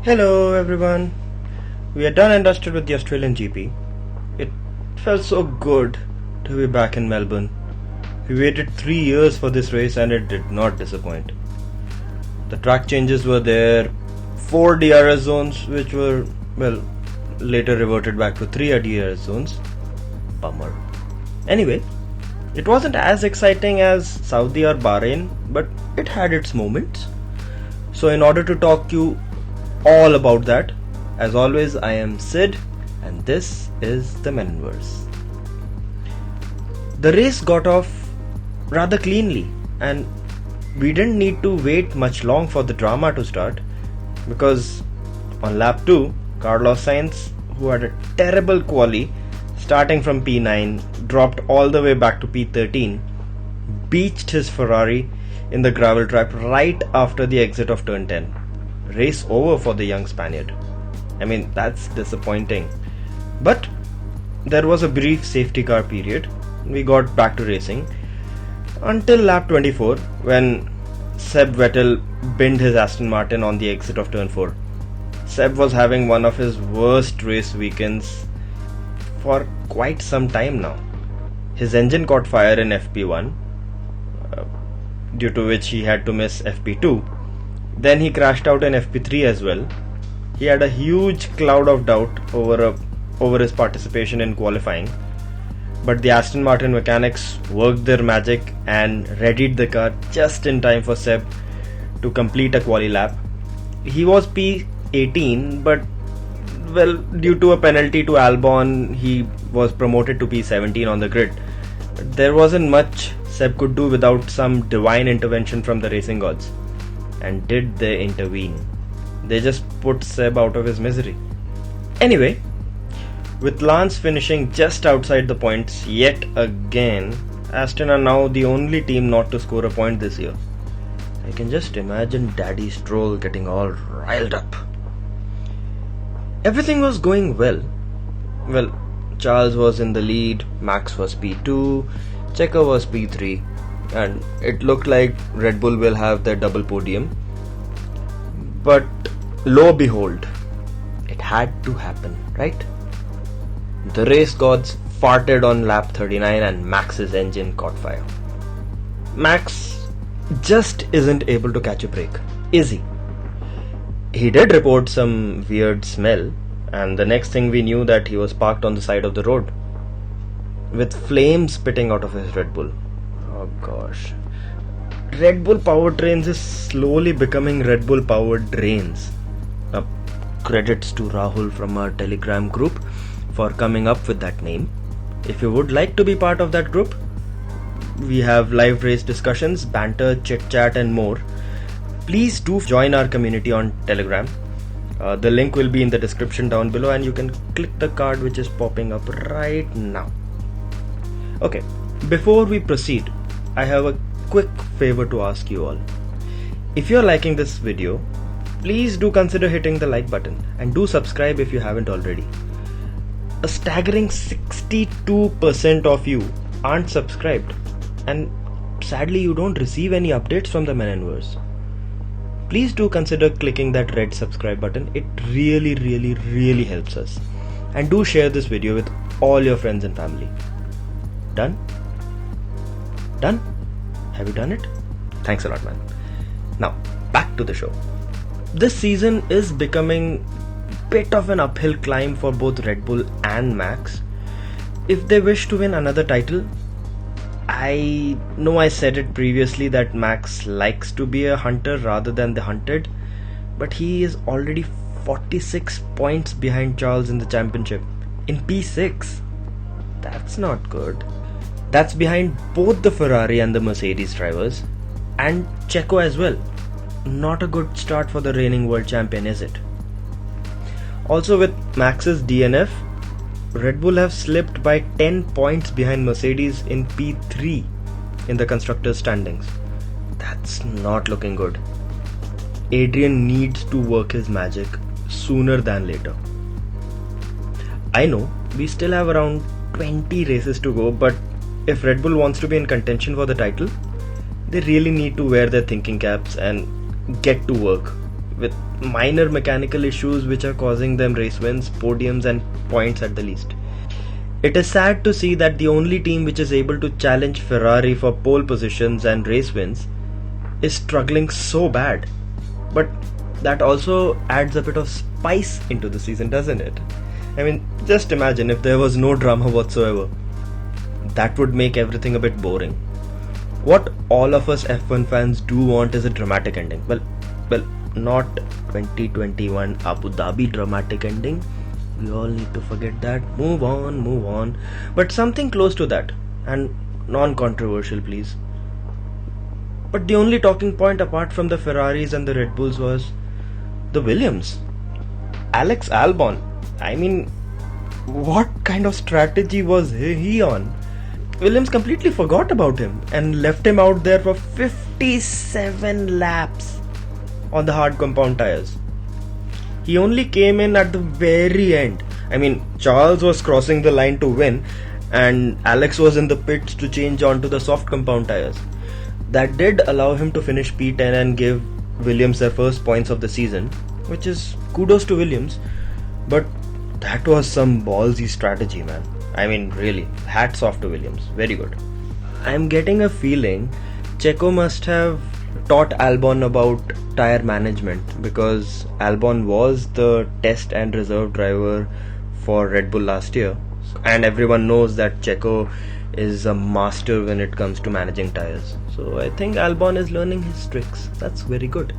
Hello everyone. We are done and dusted with the Australian GP. It felt so good to be back in Melbourne. We waited 3 years for this race and it did not disappoint. The track changes were there, 4 DRS zones which were, later reverted back to 3 DRS zones. Bummer. Anyway, it wasn't as exciting as Saudi or Bahrain, but it had its moments. So in order to talk you all about that, as always, I am Sid and this is the Menonverse. The race got off rather cleanly and we didn't need to wait much long for the drama to start, because on lap 2, Carlos Sainz, who had a terrible quali starting from P9, dropped all the way back to P13, beached his Ferrari in the gravel trap right after the exit of turn 10. Race over for the young Spaniard. I mean, that's disappointing. But there was a brief safety car period. We got back to racing until lap 24 when Seb Vettel binned his Aston Martin on the exit of turn 4. Seb was having one of his worst race weekends for quite some time now. His engine caught fire in FP1, due to which he had to miss FP2. Then he crashed out in FP3 as well. He had a huge cloud of doubt over his participation in qualifying, but the Aston Martin mechanics worked their magic and readied the car just in time for Seb to complete a quali lap. He was P18, but due to a penalty to Albon, he was promoted to P17 on the grid. There wasn't much Seb could do without some divine intervention from the racing gods. And did they intervene? They just put Seb out of his misery. Anyway, with Lance finishing just outside the points yet again, Aston are now the only team not to score a point this year. I can just imagine Daddy Stroll getting all riled up. Everything was going well. Charles was in the lead, Max was P2, Checo was P3, and it looked like Red Bull will have their double podium. But lo and behold, it had to happen, right? The race gods farted on lap 39 and Max's engine caught fire. Max just isn't able to catch a break, is he? He did report some weird smell, and the next thing we knew that he was parked on the side of the road with flames spitting out of his Red Bull. Oh gosh. Red Bull powertrains is slowly becoming Red Bull powered drains. Credits to Rahul from our Telegram group for coming up with that name. If you would like to be part of that group, we have live race discussions, banter, chit chat and more. Please do join our community on Telegram. The link will be in the description down below and you can click the card which is popping up right now. Okay, before we proceed, I have a quick favor to ask you all. If you're liking this video, please do consider hitting the like button and do subscribe if you haven't already. A staggering 62% of you aren't subscribed, and sadly you don't receive any updates from the Menonverse. Please do consider clicking that red subscribe button. It really helps us. And do share this video with all your friends and family. Done? Done? Have you done it? Thanks a lot, man. Now, back to the show. This season is becoming a bit of an uphill climb for both Red Bull and Max. If they wish to win another title, I know I said it previously that Max likes to be a hunter rather than the hunted, but he is already 46 points behind Charles in the championship, in P6. That's not good. That's behind both the Ferrari and the Mercedes drivers, and Checo as well. Not a good start for the reigning world champion, is it? Also, with Max's DNF, Red Bull have slipped by 10 points behind Mercedes in P3 in the constructors' standings. That's not looking good. Adrian needs to work his magic sooner than later. I know we still have around 20 races to go, but if Red Bull wants to be in contention for the title, they really need to wear their thinking caps and get to work with minor mechanical issues which are causing them race wins, podiums and points at the least. It is sad to see that the only team which is able to challenge Ferrari for pole positions and race wins is struggling so bad. But that also adds a bit of spice into the season, doesn't it? I mean, just imagine if there was no drama whatsoever. That would make everything a bit boring. What all of us F1 fans do want is a dramatic ending. Well, not 2021 Abu Dhabi dramatic ending. We all need to forget that. Move on. But something close to that, and non-controversial, please. But the only talking point apart from the Ferraris and the Red Bulls was the Williams. Alex Albon. I mean, what kind of strategy was he on? Williams completely forgot about him and left him out there for 57 laps on the hard compound tires. He only came in at the very end. I mean, Charles was crossing the line to win and Alex was in the pits to change onto the soft compound tires. That did allow him to finish P10 and give Williams their first points of the season, which is kudos to Williams. But that was some ballsy strategy, man. I mean, really, hats off to Williams. Very good. I'm getting a feeling Checo must have taught Albon about tire management, because Albon was the test and reserve driver for Red Bull last year, and everyone knows that Checo is a master when it comes to managing tires. So I think Albon is learning his tricks. That's very good.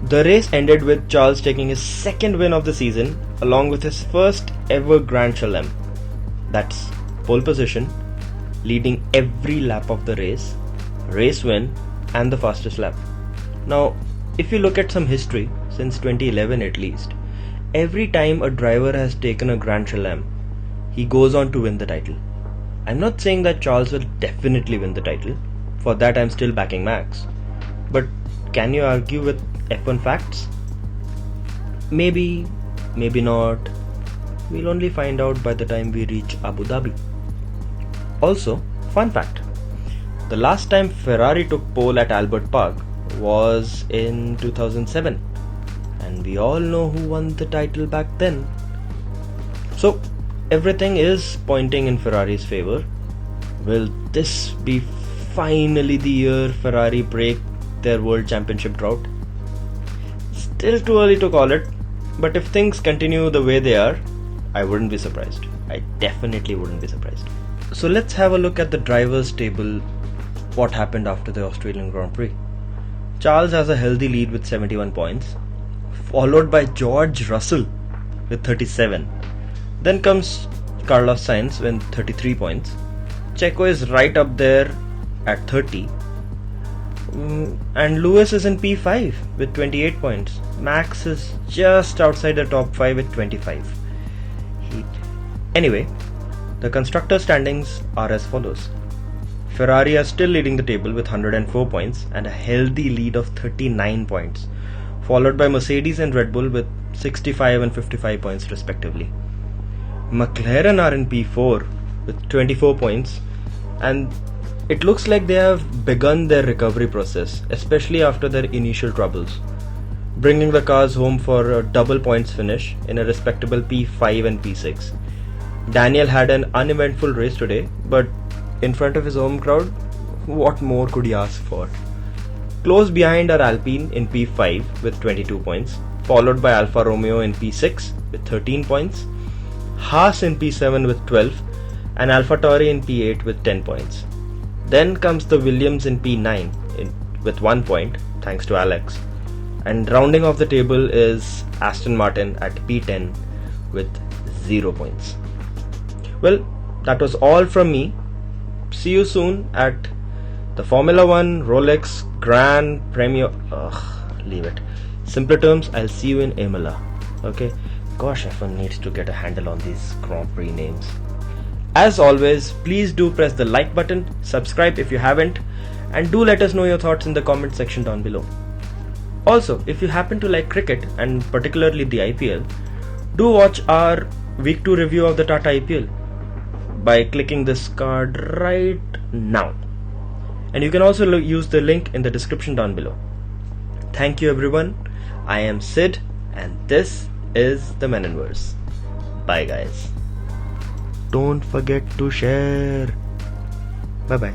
The race ended with Charles taking his second win of the season along with his first ever Grand Chelem. That's pole position, leading every lap of the race, race win and the fastest lap. Now, if you look at some history, since 2011 at least, every time a driver has taken a Grand Chelem, he goes on to win the title. I'm not saying that Charles will definitely win the title. For that I'm still backing Max. But can you argue with F1 facts? Maybe, maybe not. We'll only find out by the time we reach Abu Dhabi. Also, fun fact. The last time Ferrari took pole at Albert Park was in 2007. And we all know who won the title back then. So, everything is pointing in Ferrari's favor. Will this be finally the year Ferrari break their World Championship drought? Still too early to call it, but if things continue the way they are, I wouldn't be surprised. I definitely wouldn't be surprised. So let's have a look at the drivers' table, what happened after the Australian Grand Prix. Charles has a healthy lead with 71 points, followed by George Russell with 37. Then comes Carlos Sainz with 33 points. Checo is right up there at 30. And Lewis is in P5 with 28 points. Max is just outside the top 5 with 25. Anyway, the constructor standings are as follows. Ferrari are still leading the table with 104 points and a healthy lead of 39 points, followed by Mercedes and Red Bull with 65 and 55 points respectively. McLaren are in P4 with 24 points, and it looks like they have begun their recovery process, especially after their initial troubles, bringing the cars home for a double points finish in a respectable P5 and P6. Daniel had an uneventful race today, but in front of his home crowd, what more could he ask for? Close behind are Alpine in P5 with 22 points, followed by Alfa Romeo in P6 with 13 points, Haas in P7 with 12, and AlphaTauri in P8 with 10 points. Then comes the Williams in P9 with 1 point, thanks to Alex. And rounding off the table is Aston Martin at P10 with 0 points. Well, that was all from me. See you soon at the Formula 1, Rolex, Grand Premio. Leave it. Simpler terms, I'll see you in Imola. Okay? Gosh, F1 needs to get a handle on these Grand Prix names. As always, please do press the like button, subscribe if you haven't, and do let us know your thoughts in the comment section down below. Also, if you happen to like cricket and particularly the IPL, do watch our week 2 review of the Tata IPL by clicking this card right now. And you can also use the link in the description down below. Thank you everyone. I am Sid, and this is the Meninverse. Bye, guys. Don't forget to share. Bye bye.